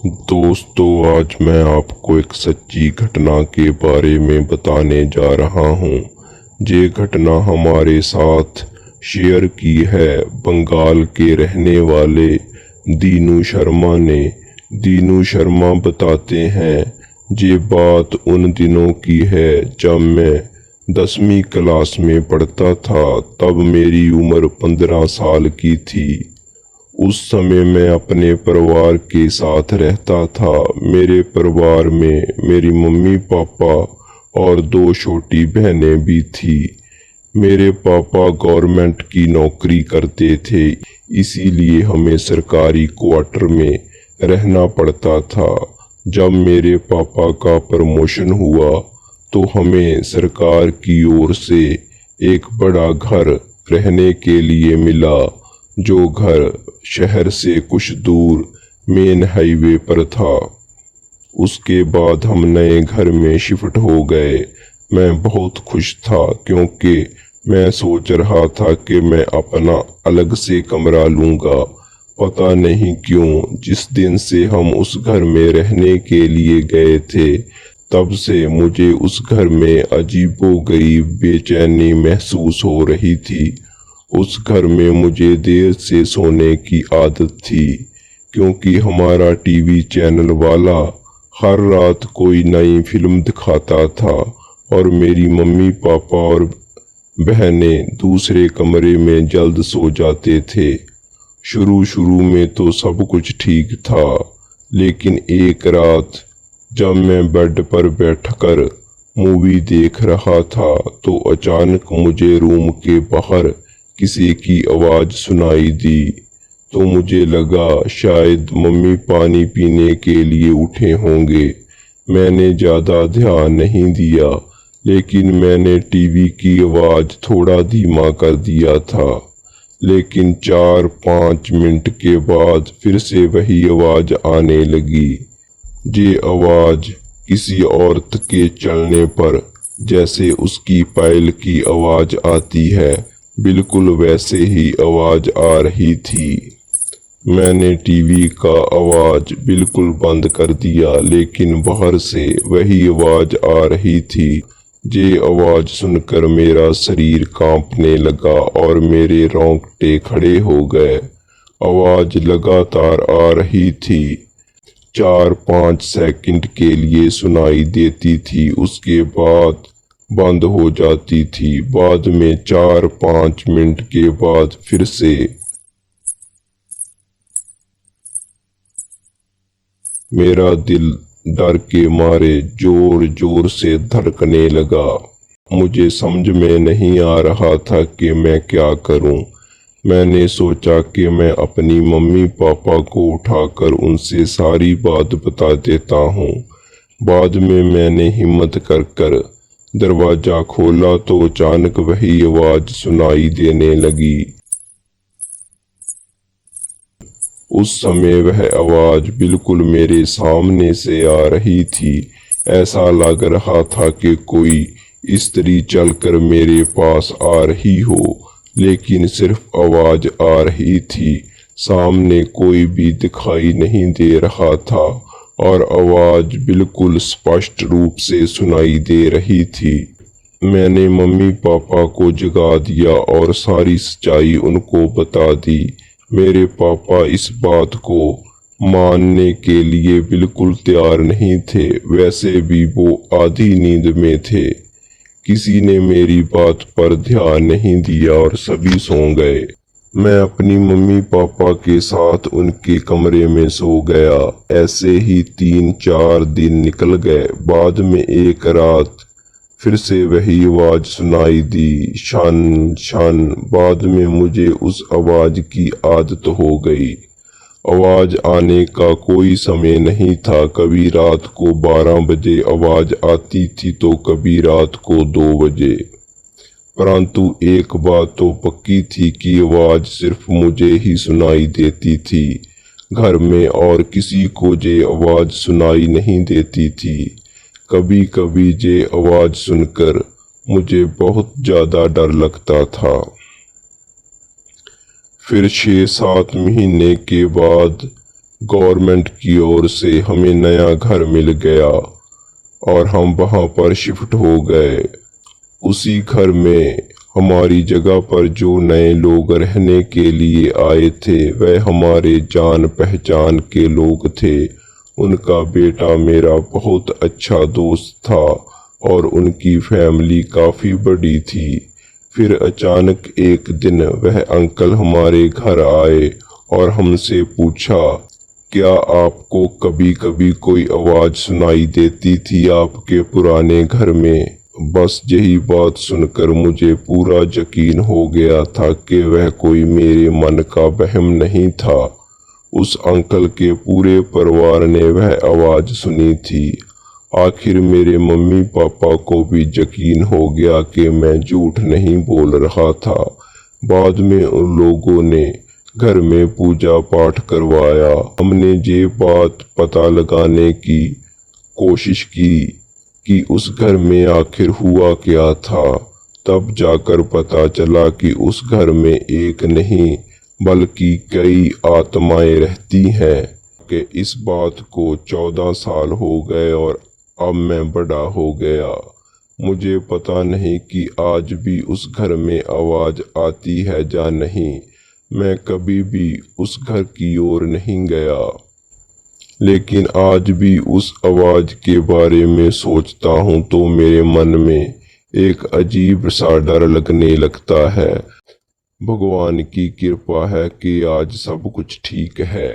दोस्तों, आज मैं आपको एक सच्ची घटना के बारे में बताने जा रहा हूँ। ये घटना हमारे साथ शेयर की है बंगाल के रहने वाले दीनू शर्मा ने। दीनू शर्मा बताते हैं, ये बात उन दिनों की है जब मैं 10वीं क्लास में पढ़ता था। तब मेरी उम्र 15 साल की थी। उस समय मैं अपने परिवार के साथ रहता था। मेरे परिवार में मेरी मम्मी पापा और 2 छोटी बहनें भी थी। मेरे पापा गवर्नमेंट की नौकरी करते थे, इसीलिए हमें सरकारी क्वार्टर में रहना पड़ता था। जब मेरे पापा का प्रमोशन हुआ तो हमें सरकार की ओर से एक बड़ा घर रहने के लिए मिला, जो घर शहर से कुछ दूर मेन हाईवे पर था। उसके बाद हम नए घर में शिफ्ट हो गए। मैं बहुत खुश था क्योंकि मैं सोच रहा था कि मैं अपना अलग से कमरा लूँगा। पता नहीं क्यों, जिस दिन से हम उस घर में रहने के लिए गए थे, तब से मुझे उस घर में अजीबोगरीब बेचैनी महसूस हो रही थी। उस घर में मुझे देर से सोने की आदत थी, क्योंकि हमारा टीवी चैनल वाला हर रात कोई नई फिल्म दिखाता था और मेरी मम्मी पापा और बहनें दूसरे कमरे में जल्द सो जाते थे। शुरू शुरू में तो सब कुछ ठीक था, लेकिन एक रात जब मैं बेड पर बैठकर मूवी देख रहा था तो अचानक मुझे रूम के बाहर किसी की आवाज़ सुनाई दी। तो मुझे लगा शायद मम्मी पानी पीने के लिए उठे होंगे। मैंने ज़्यादा ध्यान नहीं दिया, लेकिन मैंने टीवी की आवाज़ थोड़ा धीमा कर दिया था। लेकिन 4-5 मिनट के बाद फिर से वही आवाज़ आने लगी। ये आवाज़ किसी औरत के चलने पर जैसे उसकी पैर की आवाज़ आती है, बिल्कुल वैसे ही आवाज़ आ रही थी। मैंने टीवी का आवाज़ बिल्कुल बंद कर दिया, लेकिन बाहर से वही आवाज़ आ रही थी। ये आवाज़ सुनकर मेरा शरीर कांपने लगा और मेरे रोंगटे खड़े हो गए। आवाज़ लगातार आ रही थी, 4-5 सेकंड के लिए सुनाई देती थी, उसके बाद बंद हो जाती थी। बाद में 4-5 मिनट के बाद फिर से मेरा दिल डर के मारे जोर जोर से धड़कने लगा। मुझे समझ में नहीं आ रहा था कि मैं क्या करूं। मैंने सोचा कि मैं अपनी मम्मी पापा को उठाकर उनसे सारी बात बता देता हूं। बाद में मैंने हिम्मत कर दरवाज़ा खोला तो अचानक वही आवाज़ सुनाई देने लगी। उस समय वह आवाज़ बिल्कुल मेरे सामने से आ रही थी। ऐसा लग रहा था कि कोई स्त्री चलकर मेरे पास आ रही हो, लेकिन सिर्फ आवाज़ आ रही थी। सामने कोई भी दिखाई नहीं दे रहा था और आवाज़ बिल्कुल स्पष्ट रूप से सुनाई दे रही थी। मैंने मम्मी पापा को जगा दिया और सारी सच्चाई उनको बता दी। मेरे पापा इस बात को मानने के लिए बिल्कुल तैयार नहीं थे, वैसे भी वो आधी नींद में थे। किसी ने मेरी बात पर ध्यान नहीं दिया और सभी सो गए। मैं अपनी मम्मी पापा के साथ उनके कमरे में सो गया। ऐसे ही 3-4 दिन निकल गए। बाद में एक रात फिर से वही आवाज़ सुनाई दी, शन शन। बाद में मुझे उस आवाज़ की आदत हो गई। आवाज़ आने का कोई समय नहीं था। कभी रात को 12 बजे आवाज़ आती थी तो कभी रात को 2 बजे। परंतु एक बात तो पक्की थी कि आवाज़ सिर्फ मुझे ही सुनाई देती थी। घर में और किसी को ये आवाज़ सुनाई नहीं देती थी। कभी कभी ये आवाज़ सुनकर मुझे बहुत ज़्यादा डर लगता था। फिर 6-7 महीने के बाद गवर्नमेंट की ओर से हमें नया घर मिल गया और हम वहां पर शिफ्ट हो गए। उसी घर में हमारी जगह पर जो नए लोग रहने के लिए आए थे वह हमारे जान पहचान के लोग थे। उनका बेटा मेरा बहुत अच्छा दोस्त था और उनकी फैमिली काफी बड़ी थी। फिर अचानक एक दिन वह अंकल हमारे घर आए और हमसे पूछा, क्या आपको कभी कभी कोई आवाज सुनाई देती थी आपके पुराने घर में? बस यही बात सुनकर मुझे पूरा यकीन हो गया था कि वह कोई मेरे मन का वहम नहीं था। उस अंकल के पूरे परिवार ने वह आवाज सुनी थी। आखिर मेरे मम्मी पापा को भी यकीन हो गया कि मैं झूठ नहीं बोल रहा था। बाद में उन लोगों ने घर में पूजा पाठ करवाया। हमने ये बात पता लगाने की कोशिश की कि उस घर में आखिर हुआ क्या था। तब जाकर पता चला कि उस घर में एक नहीं बल्कि कई आत्माएं रहती हैं। कि इस बात को 14 साल हो गए और अब मैं बड़ा हो गया। मुझे पता नहीं कि आज भी उस घर में आवाज आती है या नहीं। मैं कभी भी उस घर की ओर नहीं गया, लेकिन आज भी उस आवाज के बारे में सोचता हूँ तो मेरे मन में एक अजीब सा डर लगने लगता है। भगवान की कृपा है कि आज सब कुछ ठीक है।